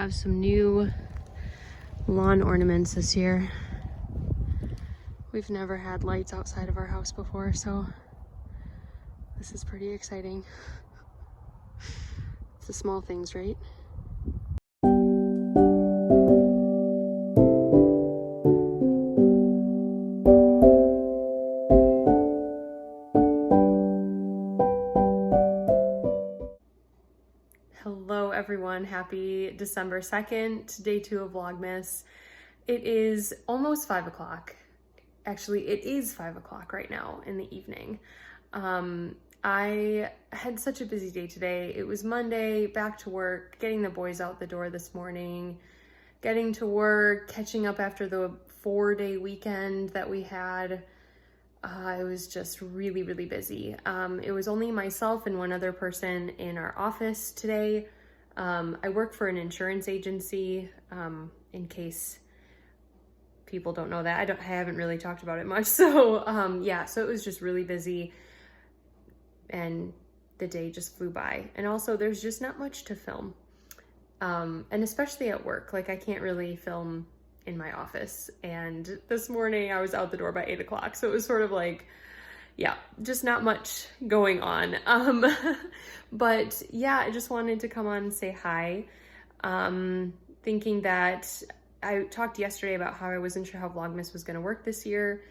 have some new lawn ornaments this year. We've never had lights outside of our house before, so this is pretty exciting. It's the small things, right? Hello everyone, happy December 2nd, day 2 of Vlogmas. It is almost 5 o'clock. Actually, it is 5 o'clock right now in the evening. I had such a busy day today. It was Monday, back to work, getting the boys out the door this morning, getting to work, catching up after the 4-day weekend that we had. I was just really busy. It was only myself and one other person in our office today. I work for an insurance agency, in case people don't know that. I haven't really talked about it much. So yeah, so it was just really busy and the day just flew by. And also there's just not much to film. And especially at work, like I can't really film in my office. And this morning I was out the door by 8 o'clock. So it was sort of like, yeah, just not much going on. But yeah, I just wanted to come on and say hi. Thinking that I talked yesterday about how I wasn't sure how Vlogmas was going to work this year.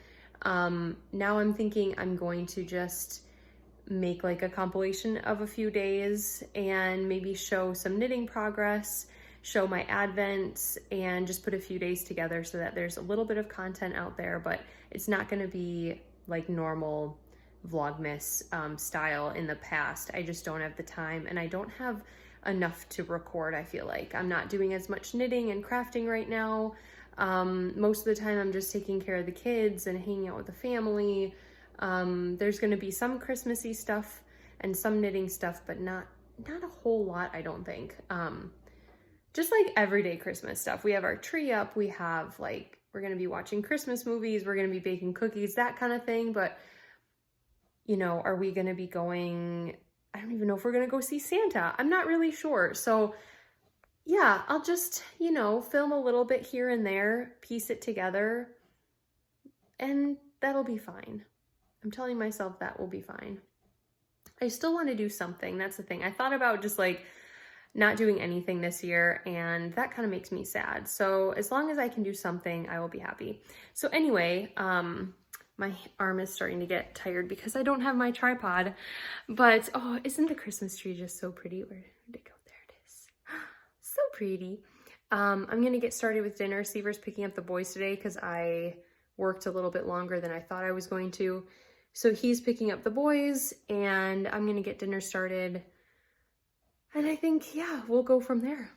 Now I'm thinking I'm going to just make like a compilation of a few days and maybe show some knitting progress, show my advents, and just put a few days together so that there's a little bit of content out there, but it's not going to be like normal Vlogmas style in the past. I just don't have the time and I don't have enough to record. I feel like I'm not doing as much knitting and crafting right now. Most of the time I'm just taking care of the kids and hanging out with the family. There's going to be some Christmassy stuff and some knitting stuff, but not a whole lot, I don't think. Just like everyday Christmas stuff. We have our tree up, we have like, we're going to be watching Christmas movies, we're going to be baking cookies, that kind of thing. But you know, are we going to be going, I don't even know if we're going to go see Santa. I'm not really sure. So yeah, I'll just, you know, film a little bit here and there, piece it together, and that'll be fine. I'm telling myself that will be fine. I still want to do something. That's the thing. I thought about just like not doing anything this year, and that kind of makes me sad. So as long as I can do something, I will be happy. So anyway, my arm is starting to get tired because I don't have my tripod, but oh, isn't the Christmas tree just so pretty? Where did it go? There it is. So pretty. I'm going to get started with dinner. Seaver's picking up the boys today because I worked a little bit longer than I thought I was going to. So he's picking up the boys and I'm going to get dinner started. And I think, yeah, we'll go from there.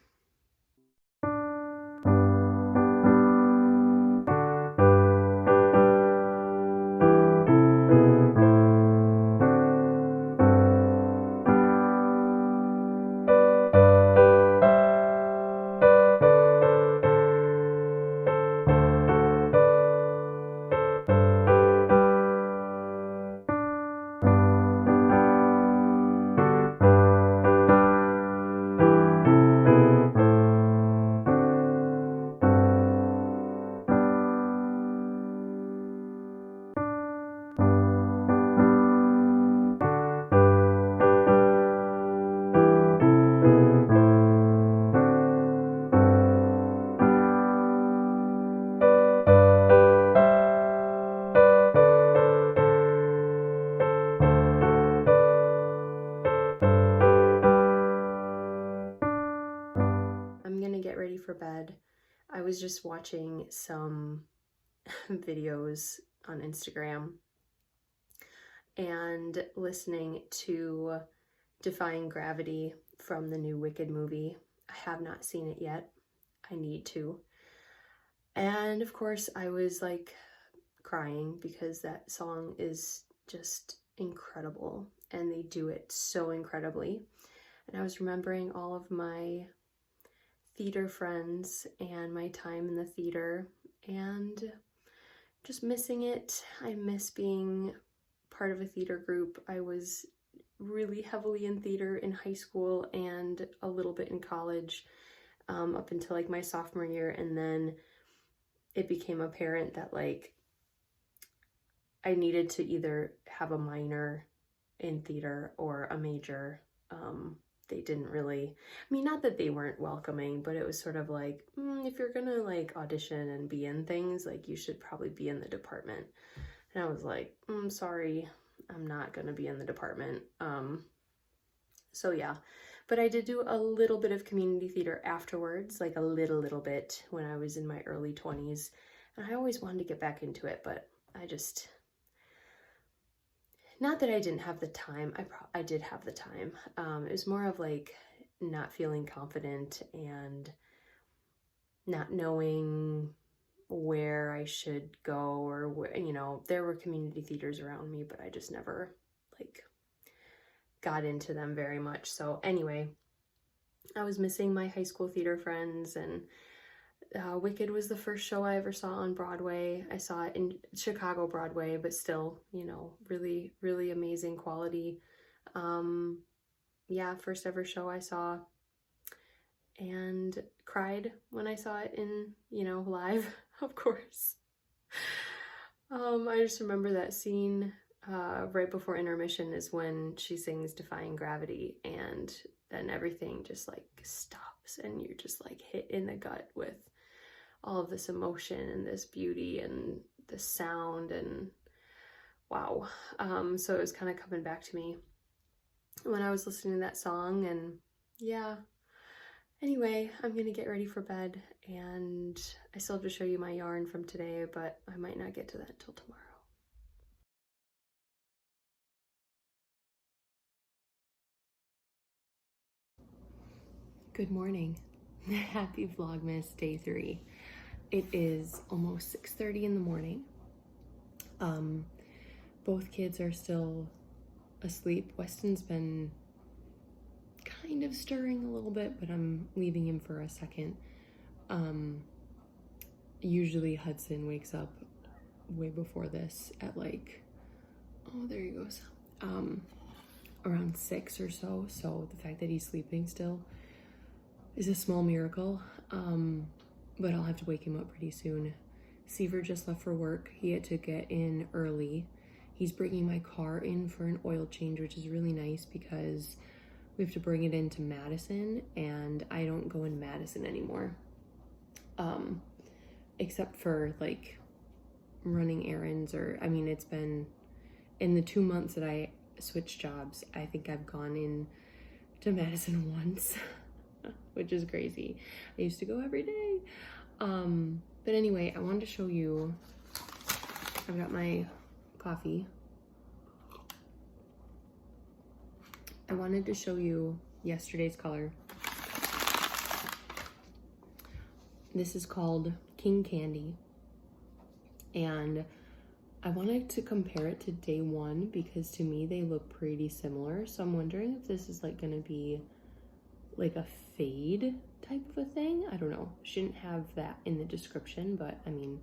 For bed. I was just watching some videos on Instagram and listening to Defying Gravity from the new Wicked movie. I have not seen it yet. I need to. And of course I was like crying because that song is just incredible and they do it so incredibly. And I was remembering all of my theater friends and my time in the theater and just missing it. I miss being part of a theater group. I was really heavily in theater in high school and a little bit in college. up until like my sophomore year, and then it became apparent that like I needed to either have a minor in theater or a major. They didn't really, I mean, not that they weren't welcoming, but it was sort of like, if you're gonna like audition and be in things, like you should probably be in the department. And I was like, sorry, I'm not gonna be in the department. So yeah, but I did do a little bit of community theater afterwards, like a little bit when I was in my early 20s. And I always wanted to get back into it, but I just, not that I didn't have the time, I did have the time. It was more of like not feeling confident and not knowing where I should go, or where, you know, there were community theaters around me, but I just never like got into them very much. So anyway, I was missing my high school theater friends, and Wicked was the first show I ever saw on Broadway. I saw it in Chicago Broadway, but still, you know, really, really amazing quality. Yeah, first ever show I saw, and cried when I saw it in, you know, live, of course. I just remember that scene right before intermission is when she sings Defying Gravity, and then everything just like stops and you're just like hit in the gut with all of this emotion and this beauty and the sound, and wow. So it was kind of coming back to me when I was listening to that song, and yeah. Anyway, I'm gonna get ready for bed, and I still have to show you my yarn from today, but I might not get to that till tomorrow. Good morning. Happy Vlogmas day 3. It is almost 6:30 in the morning. Both kids are still asleep. Weston's been kind of stirring a little bit, but I'm leaving him for a second. Usually Hudson wakes up way before this at like, oh, there he goes, around 6 or so. So the fact that he's sleeping still is a small miracle. But I'll have to wake him up pretty soon. Seaver just left for work. He had to get in early. He's bringing my car in for an oil change, which is really nice because we have to bring it into Madison, and I don't go in Madison anymore. Except for like running errands, or, I mean, it's been, in the 2 months that I switched jobs, I think I've gone in to Madison once, which is crazy. I used to go every day. But anyway, I wanted to show you, I've got my coffee. I wanted to show you yesterday's color. This is called King Candy, and I wanted to compare it to day 1 because to me they look pretty similar. So I'm wondering if this is like gonna be like a fade type of a thing. I don't know. Shouldn't have that in the description, but I mean,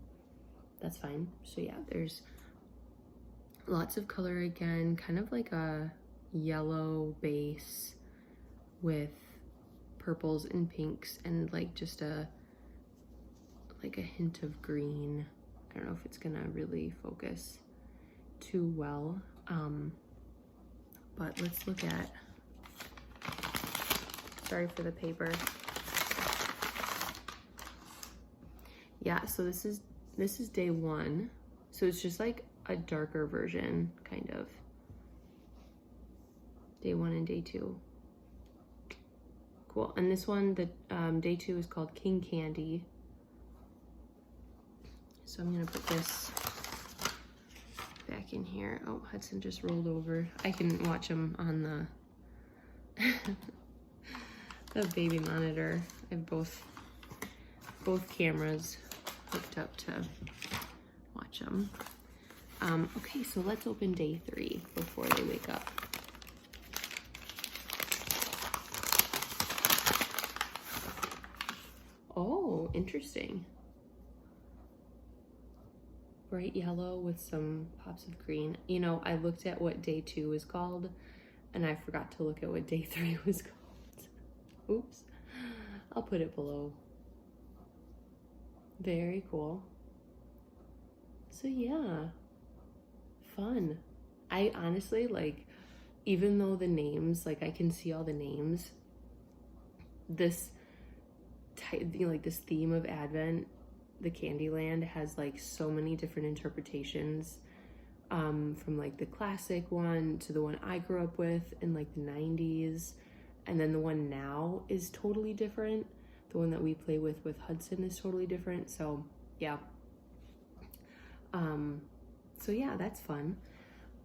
that's fine. So yeah, there's lots of color again, kind of like a yellow base with purples and pinks, and like just a hint of green. I don't know if it's gonna really focus too well, but let's look at, sorry for the paper. Yeah, so this is day 1. So it's just like a darker version, kind of. Day 1 and day 2. Cool. And this one, the day 2 is called King Candy. So I'm gonna put this back in here. Oh, Hudson just rolled over. I can watch him on the baby monitor. I have both cameras hooked up to watch them. Okay, so let's open day 3 before they wake up. Oh, interesting. Bright yellow with some pops of green. You know, I looked at what day 2 was called, and I forgot to look at what day 3 was called. Oops. I'll put it below. Very cool. So yeah, fun. I honestly, like, even though the names, like I can see all the names, this type, you know, like this theme of Advent, the Candyland, has like so many different interpretations, from like the classic one to the one I grew up with in like the 90s, and then the one now is totally different. The one that we play with Hudson is totally different. So yeah. So yeah, that's fun.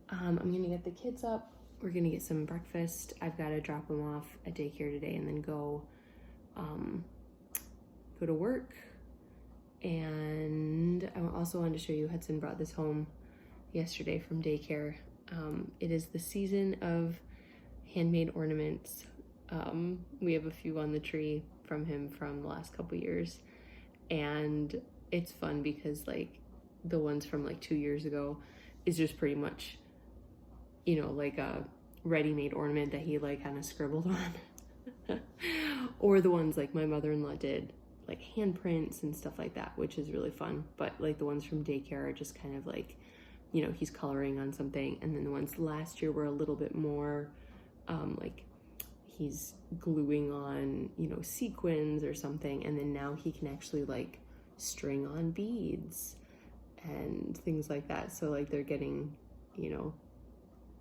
I'm gonna get the kids up. We're gonna get some breakfast. I've got to drop them off at daycare today and then go to work. And I also wanted to show you, Hudson brought this home yesterday from daycare. It is the season of handmade ornaments. We have a few on the tree from him from the last couple years, and it's fun because like the ones from like 2 years ago is just pretty much, you know, like a ready-made ornament that he like kind of scribbled on. Or the ones like my mother-in-law did, like handprints and stuff like that, which is really fun. But like the ones from daycare are just kind of like, you know, he's coloring on something. And then the ones last year were a little bit more like he's gluing on, you know, sequins or something. And then now he can actually like string on beads and things like that. So like they're getting, you know,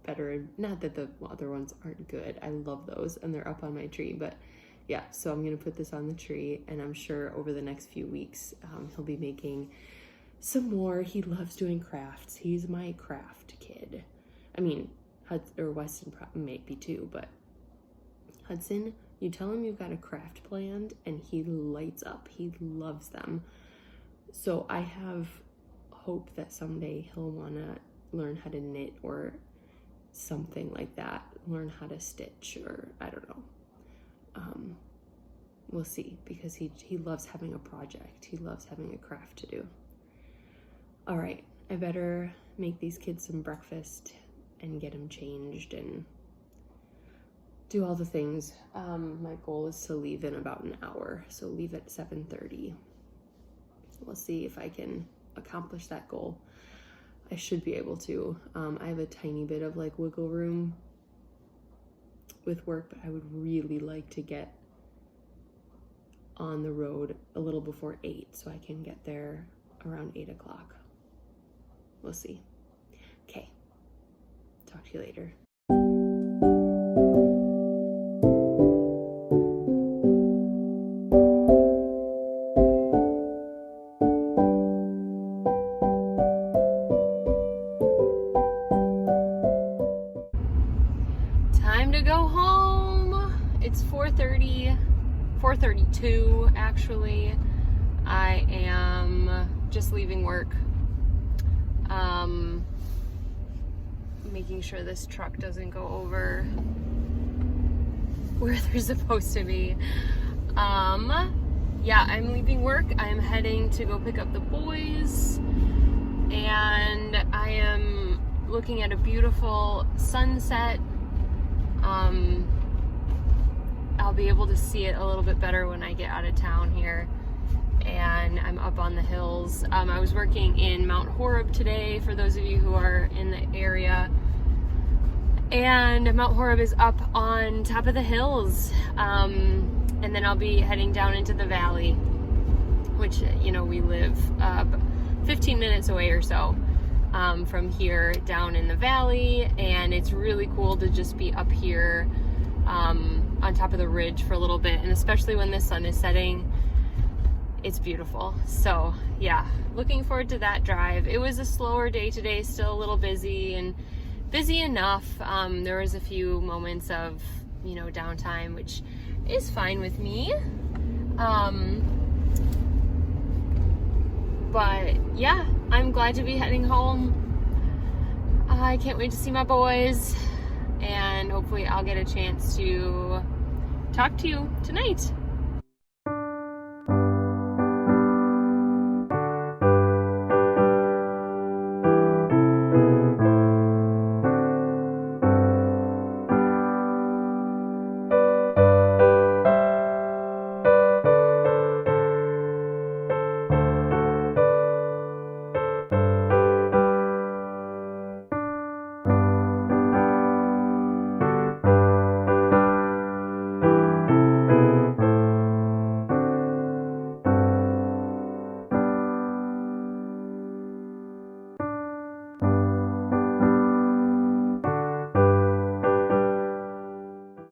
better. Not that the other ones aren't good. I love those and they're up on my tree. But yeah, so I'm gonna put this on the tree, and I'm sure over the next few weeks he'll be making some more. He loves doing crafts. He's my craft kid. I mean, Weston maybe too, but Hudson, you tell him you've got a craft planned and he lights up. He loves them. So I have hope that someday he'll wanna learn how to knit or something like that, learn how to stitch, or I don't know. We'll see, because he loves having a project. He loves having a craft to do. All right, I better make these kids some breakfast and get them changed and do all the things. My goal is to leave in about an hour, so leave at 7:30. We'll see if I can accomplish that goal. I should be able to. I have a tiny bit of like wiggle room with work, but I would really like to get on the road a little before 8 so I can get there around 8 o'clock. We'll see. Okay, talk to you later. Time to go home. It's 4:32 actually. I am just leaving work. Making sure this truck doesn't go over where they're supposed to be. Yeah, I'm leaving work. I'm heading to go pick up the boys, and I am looking at a beautiful sunset. I'll be able to see it a little bit better when I get out of town here. And I'm up on the hills. I was working in Mount Horeb today, for those of you who are in the area. And Mount Horeb is up on top of the hills. And then I'll be heading down into the valley, which, you know, we live 15 minutes away or so from here down in the valley. And it's really cool to just be up here on top of the ridge for a little bit. And especially when the sun is setting, it's beautiful. So yeah, looking forward to that drive. It was a slower day today, still a little busy, and busy enough. There was a few moments of, you know, downtime, which is fine with me. But yeah, I'm glad to be heading home. I can't wait to see my boys, and hopefully I'll get a chance to talk to you tonight.